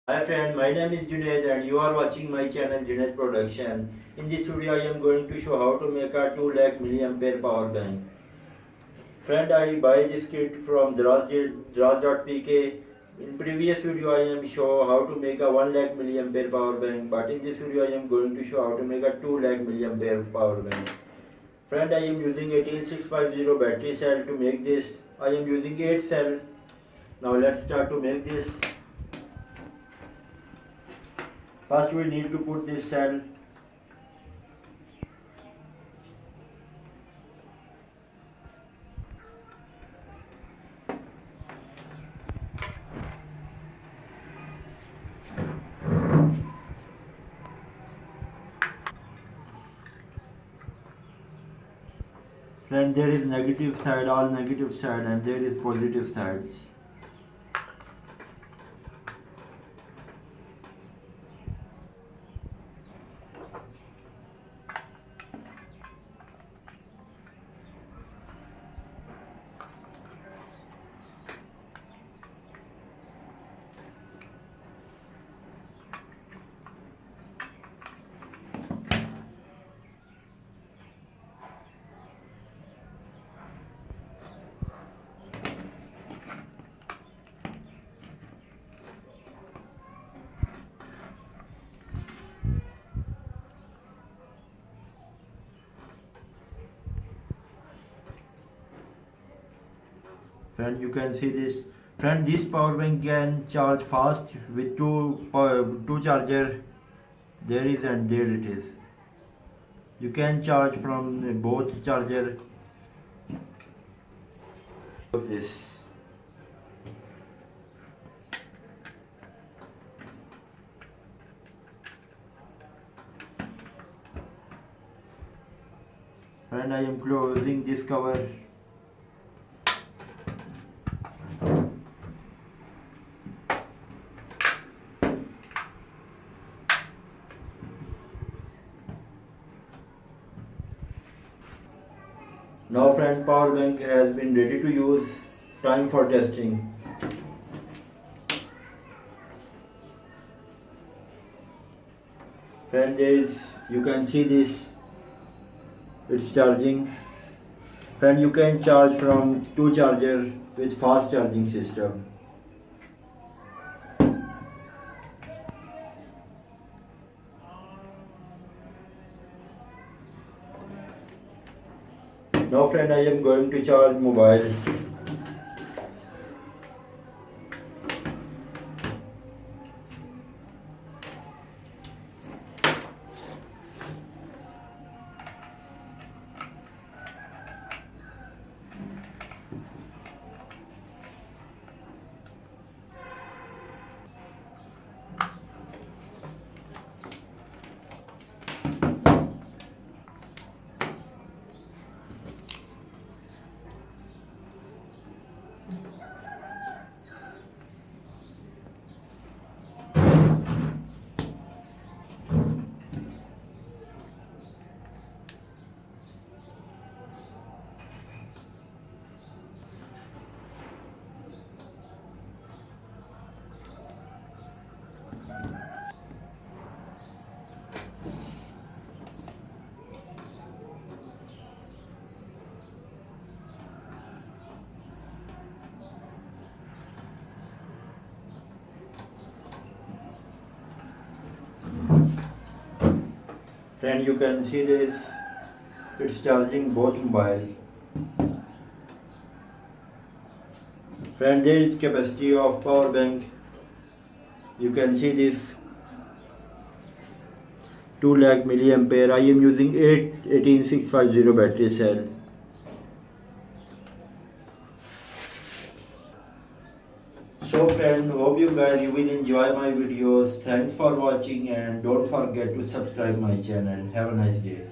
Hi friend, my name is Junaid and you are watching my channel Junaid Production. In this video I am going to show how to make a 2 lakh milliampere power bank. Friend, I buy this kit from Draz.pk. In previous video I am show how to make a 1 lakh milliampere power bank, but in this video I am going to show how to make a 2 lakh milliampere power bank. Friend, I am using 18650 battery cell to make this. I am using 8 cell. Now let's start to make this. First we need to put this cell. Friend, there is negative side, all negative side, and there is positive sides. Friend, you can see this. Friend, this power bank can charge fast with two charger. There is and there it is. You can charge from both charger. This. Friend, I am closing this cover. Now friend, power bank has been ready to use. Time for testing. Friend, you can see this, it's charging. Friend, you can charge from two charger with fast charging system. Now friend, I am going to charge mobile. Friend, you can see this, it's charging both mobile. Friend, there is capacity of power bank. You can see this 2 lakh milliampere. I am using 18650 battery cell. So friend, hope you will enjoy my videos. Thanks for watching and don't forget to subscribe my channel. Have a nice day.